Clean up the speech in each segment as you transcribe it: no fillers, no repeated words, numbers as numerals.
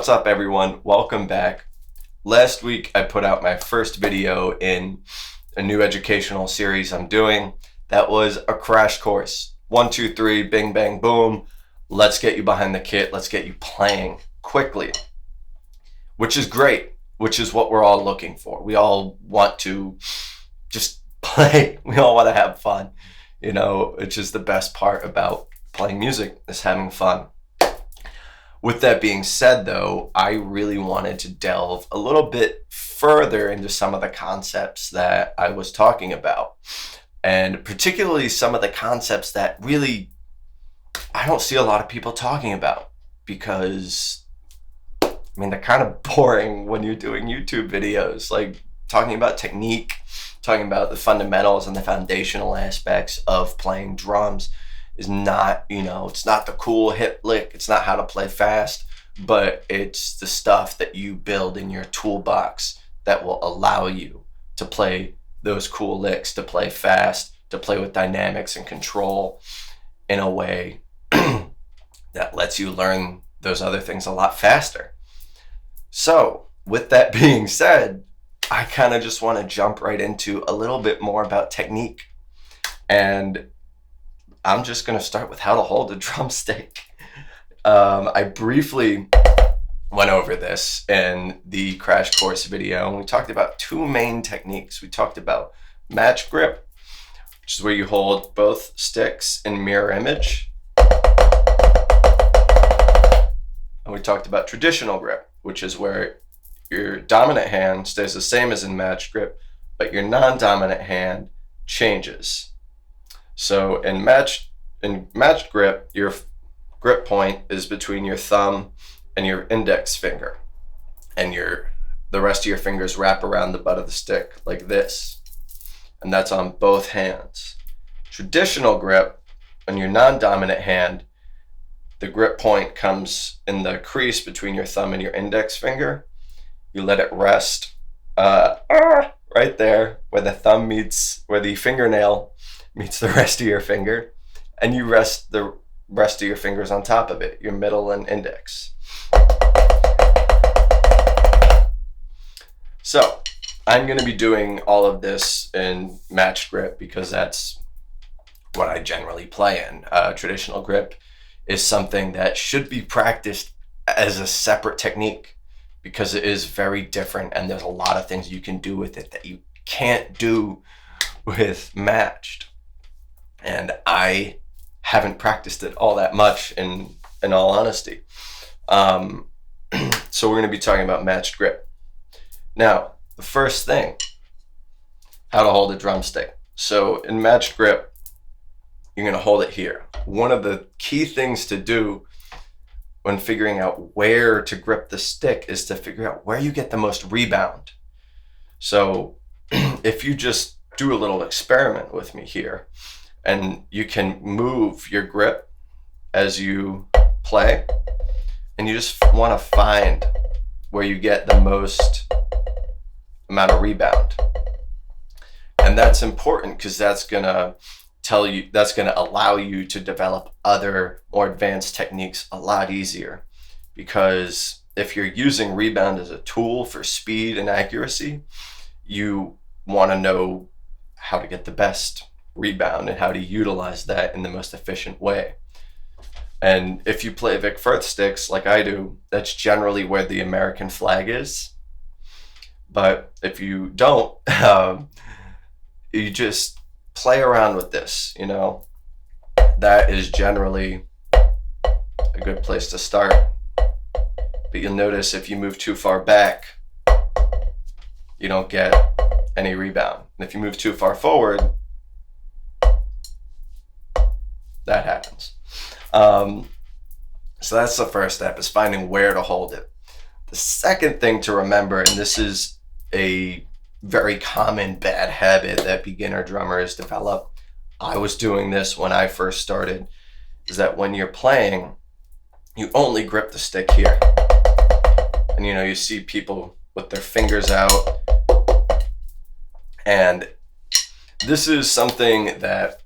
What's up, everyone? Welcome back. Last week, I put out my first video in a new educational series I'm doing. That was a crash course. 1, 2, 3, bing, bang, boom. Let's get you behind the kit. Let's get you playing quickly, which is great, which is what we're all looking for. We all want to just play. We all want to have fun. You know, it's just the best part about playing music is having fun. With that being said, though, I really wanted to delve a little bit further into some of the concepts that I was talking about, and particularly some of the concepts that really I don't see a lot of people talking about, because they're kind of boring when you're doing YouTube videos, like talking about technique, talking about the fundamentals and the foundational aspects of playing drums is not, it's not the cool hip lick. It's not how to play fast, but it's the stuff that you build in your toolbox that will allow you to play those cool licks, to play fast, to play with dynamics and control in a way that lets you learn those other things a lot faster. So with that being said, I kind of just want to jump right into a little bit more about technique. And I'm just going to start with how to hold a drumstick. I briefly went over this in the crash course video, and we talked about two main techniques. We talked about match grip, which is where you hold both sticks in mirror image. And we talked about traditional grip, which is where your dominant hand stays the same as in match grip, but your non-dominant hand changes. So in matched grip, your grip point is between your thumb and your index finger, and the rest of your fingers wrap around the butt of the stick like this, and that's on both hands. Traditional grip, on your non-dominant hand, the grip point comes in the crease between your thumb and your index finger. You let it rest right there where the fingernail meets the rest of your finger, and you rest the rest of your fingers on top of it, your middle and index. So I'm going to be doing all of this in matched grip because that's what I generally play in. Traditional grip is something that should be practiced as a separate technique because it is very different, and there's a lot of things you can do with it that you can't do with matched. And I haven't practiced it all that much, in all honesty. So we're going to be talking about matched grip. Now, the first thing, how to hold a drumstick. So in matched grip, you're going to hold it here. One of the key things to do when figuring out where to grip the stick is to figure out where you get the most rebound. So if you just do a little experiment with me here, and you can move your grip as you play, and you just want to find where you get the most amount of rebound. And that's important because that's going to allow you to develop other more advanced techniques a lot easier. Because if you're using rebound as a tool for speed and accuracy, you want to know how to get the best rebound and how to utilize that in the most efficient way. And if you play Vic Firth sticks like I do, that's generally where the American flag is. But if you don't, you just play around with this, that is generally a good place to start. But you'll notice if you move too far back, you don't get any rebound. And if you move too far forward, that happens. So that's the first step, is finding where to hold it. The second thing to remember, and this is a very common bad habit that beginner drummers develop, I was doing this when I first started, is that when you're playing, you only grip the stick here. And you see people with their fingers out, and this is something that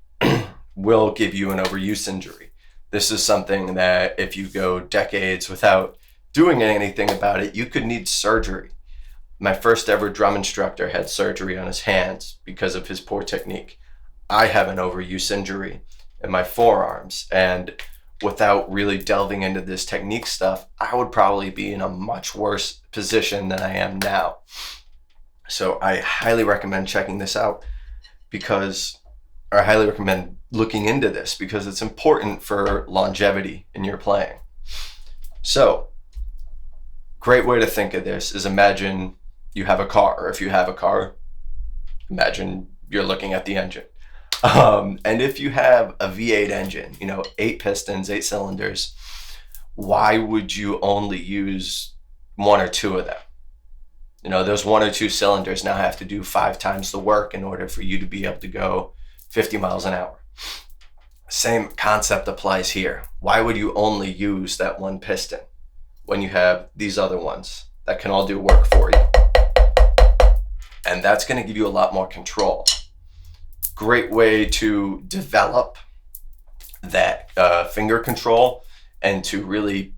will give you an overuse injury. This is something that if you go decades without doing anything about it, you could need surgery. My first ever drum instructor had surgery on his hands because of his poor technique. I have an overuse injury in my forearms, and without really delving into this technique stuff, I would probably be in a much worse position than I am now. So I highly recommend checking this out or I highly recommend looking into this because it's important for longevity in your playing. So, great way to think of this is imagine you have a car, or if you have a car, imagine you're looking at the engine. And if you have a V8 engine, 8 pistons, 8 cylinders, why would you only use 1 or 2 of them? Those 1 or 2 cylinders now have to do 5 times the work in order for you to be able to go 50 miles an hour. Same concept applies here. Why would you only use that 1 piston when you have these other ones that can all do work for you? And that's going to give you a lot more control. Great way to develop that finger control and to really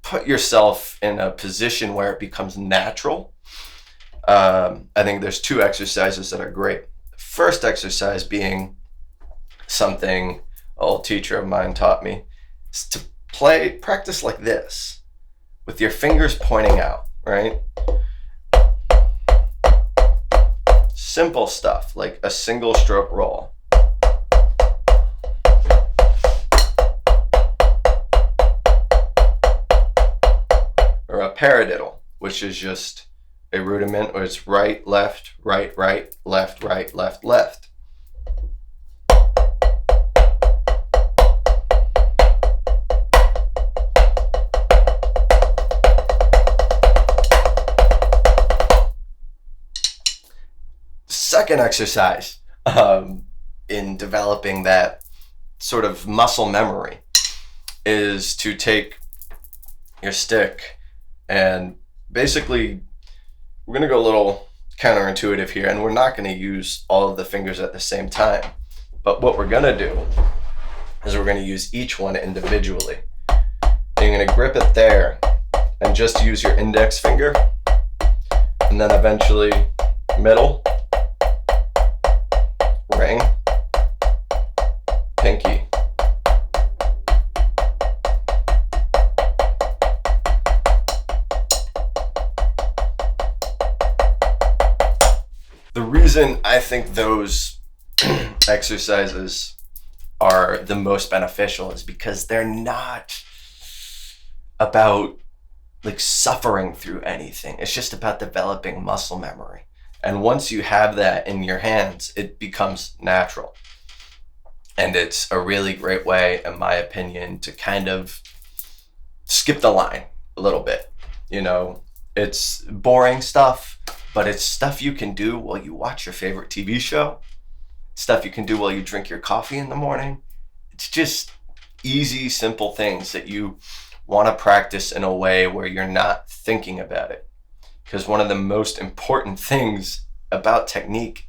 put yourself in a position where it becomes natural. I think there's 2 exercises that are great. First exercise being something an old teacher of mine taught me is to practice like this with your fingers pointing out, right? Simple stuff like a single stroke roll. Or a paradiddle, which is just a rudiment where it's right, left, right, left, left, left. Second exercise in developing that sort of muscle memory is to take your stick and basically we're going to go a little counterintuitive here, and we're not going to use all of the fingers at the same time. But what we're going to do is we're going to use each one individually. And you're going to grip it there and just use your index finger, and then eventually middle, ring, pinky. The reason I think those exercises are the most beneficial is because they're not about suffering through anything. It's just about developing muscle memory. And once you have that in your hands, it becomes natural. And it's a really great way, in my opinion, to kind of skip the line a little bit. It's boring stuff, but it's stuff you can do while you watch your favorite TV show. Stuff you can do while you drink your coffee in the morning. It's just easy, simple things that you want to practice in a way where you're not thinking about it. Because one of the most important things about technique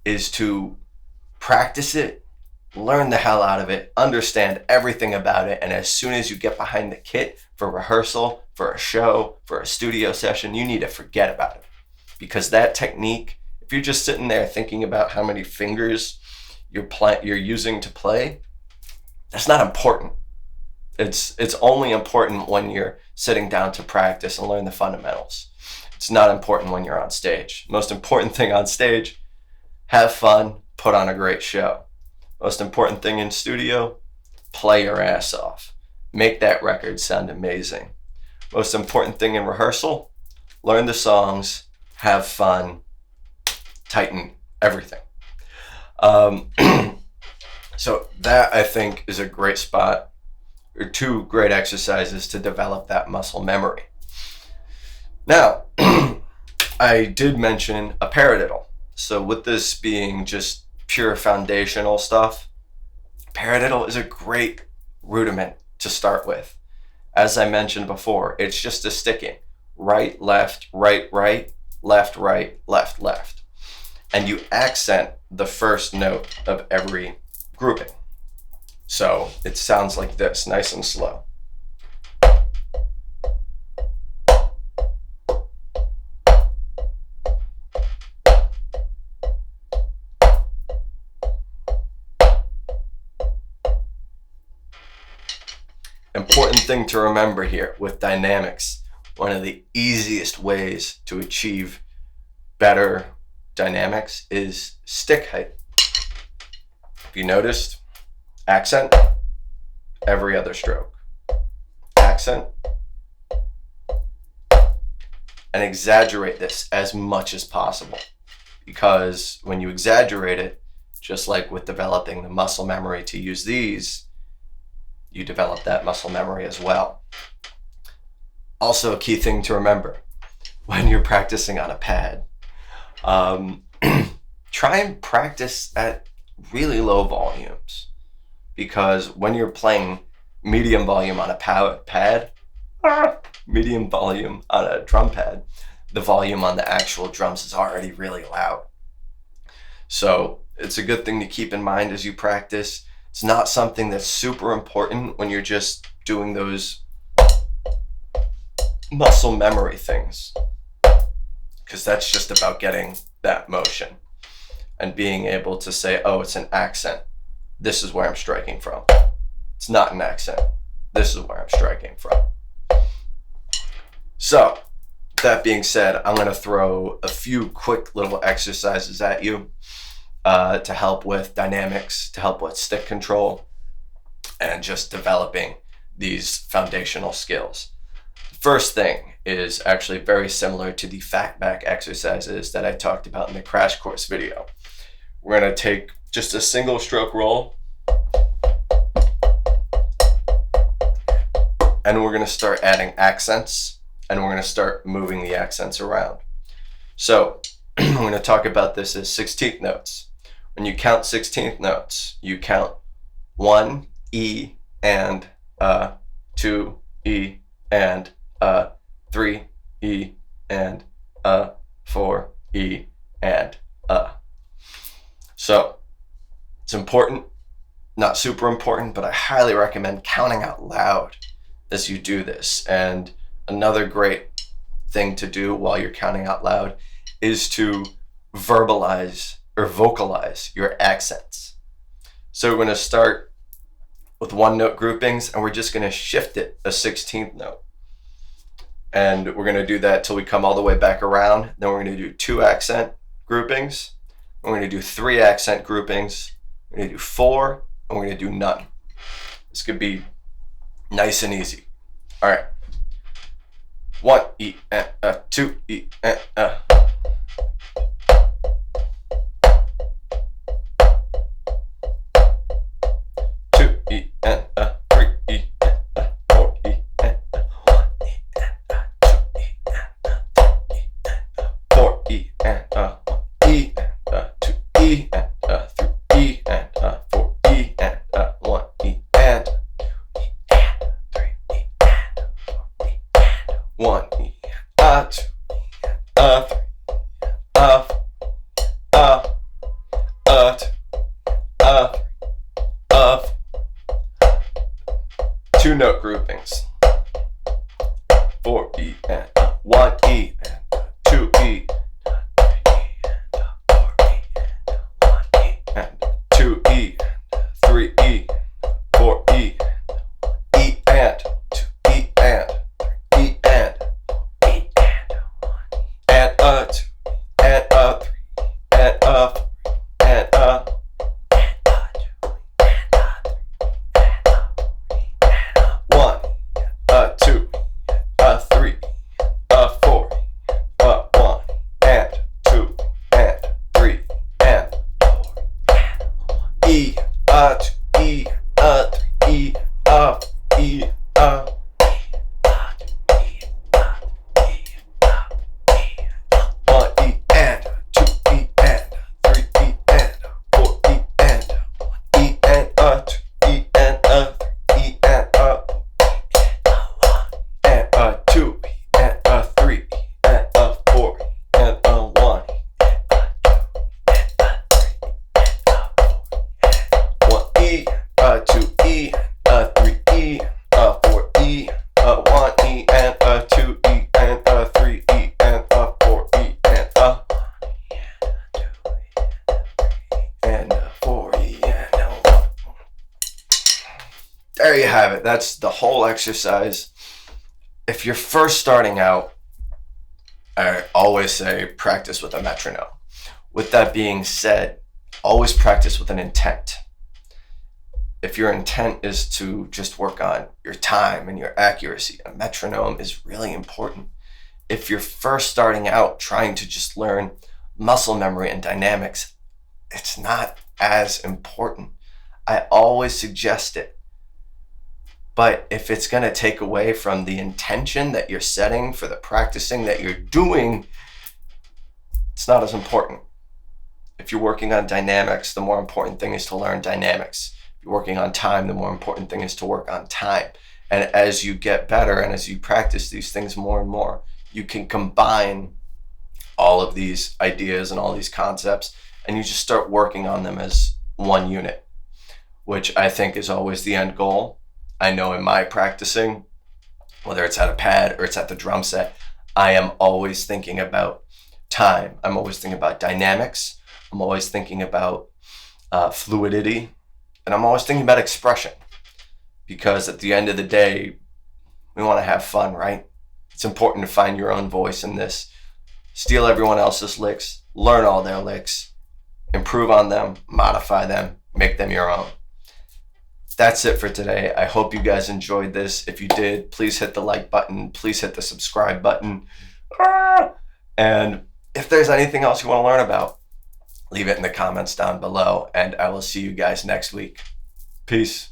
is to practice it, learn the hell out of it, understand everything about it, and as soon as you get behind the kit for rehearsal, for a show, for a studio session, you need to forget about it. Because that technique, if you're just sitting there thinking about how many fingers you're using to play, that's not important. It's only important when you're sitting down to practice and learn the fundamentals. It's not important when you're on stage. Most important thing on stage, have fun, put on a great show. Most important thing in studio, play your ass off. Make that record sound amazing. Most important thing in rehearsal, learn the songs, have fun, tighten everything. So that, I think, is a great spot, or 2 great exercises to develop that muscle memory. Now, I did mention a paradiddle. So with this being just pure foundational stuff, paradiddle is a great rudiment to start with. As I mentioned before, it's just a sticking. Right, left, left, left. And you accent the first note of every grouping. So it sounds like this, nice and slow. Important thing to remember here with dynamics, one of the easiest ways to achieve better dynamics is stick height. If you noticed, accent, every other stroke. Accent. And exaggerate this as much as possible. Because when you exaggerate it, just like with developing the muscle memory to use these, you develop that muscle memory as well. Also, a key thing to remember when you're practicing on a pad, try and practice at really low volumes, because when you're playing medium volume on a pad, medium volume on a drum pad, the volume on the actual drums is already really loud. So it's a good thing to keep in mind as you practice. It's not something that's super important when you're just doing those muscle memory things, because that's just about getting that motion and being able to say, oh, it's an accent. This is where I'm striking from. It's not an accent. This is where I'm striking from. So, that being said, I'm going to throw a few quick little exercises at you to help with dynamics, to help with stick control, and just developing these foundational skills. First thing is actually very similar to the fat back exercises that I talked about in the crash course video. We're going to take just a single stroke roll, and we're going to start adding accents, and we're going to start moving the accents around. So I'm going to talk about this as 16th notes. When you count 16th notes, you count 1 E and 2 E and 3 E and 4 E and So it's important, not super important, but I highly recommend counting out loud as you do this. And another great thing to do while you're counting out loud is to verbalize or vocalize your accents. So we're going to start with one note groupings, and we're just going to shift it a 16th note. And we're going to do that till we come all the way back around. Then we're going to do 2 accent groupings. We're going to do 3 accent groupings. We're going to do 4, and we're going to do none. This could be nice and easy. All right. 1 E and 2 E and 2 E and 3 E and 4 E and 1 E and 2 E and 4 E and 1 E and 2 E and 3 E and 4 E and 1 E and 3 E and 4 E and 1 E and 2 2 note groupings. 4 E and 1 E and 2 E, 3 E and 4 E and 1 E and 2 E, 3 E, 4 E, E and 2 E and 3 E and E and 1 and 2 and 3 and 4 and 1, 2, 3, 4, 1, there you have it. That's the whole exercise. If you're first starting out, I always say practice with a metronome. With that being said, always practice with an intent. If your intent is to just work on your time and your accuracy, a metronome is really important. If you're first starting out trying to just learn muscle memory and dynamics, it's not as important. I always suggest it. But if it's going to take away from the intention that you're setting for the practicing that you're doing, it's not as important. If you're working on dynamics, the more important thing is to learn dynamics. If you're working on time, the more important thing is to work on time. And as you get better and as you practice these things more and more, you can combine all of these ideas and all these concepts, and you just start working on them as one unit, which I think is always the end goal. I know in my practicing, whether it's at a pad or it's at the drum set, I am always thinking about time. I'm always thinking about dynamics. I'm always thinking about fluidity. And I'm always thinking about expression. Because at the end of the day, we want to have fun, right? It's important to find your own voice in this. Steal everyone else's licks. Learn all their licks. Improve on them. Modify them. Make them your own. That's it for today. I hope you guys enjoyed this. If you did, please hit the like button. Please hit the subscribe button. And if there's anything else you want to learn about, leave it in the comments down below. And I will see you guys next week. Peace.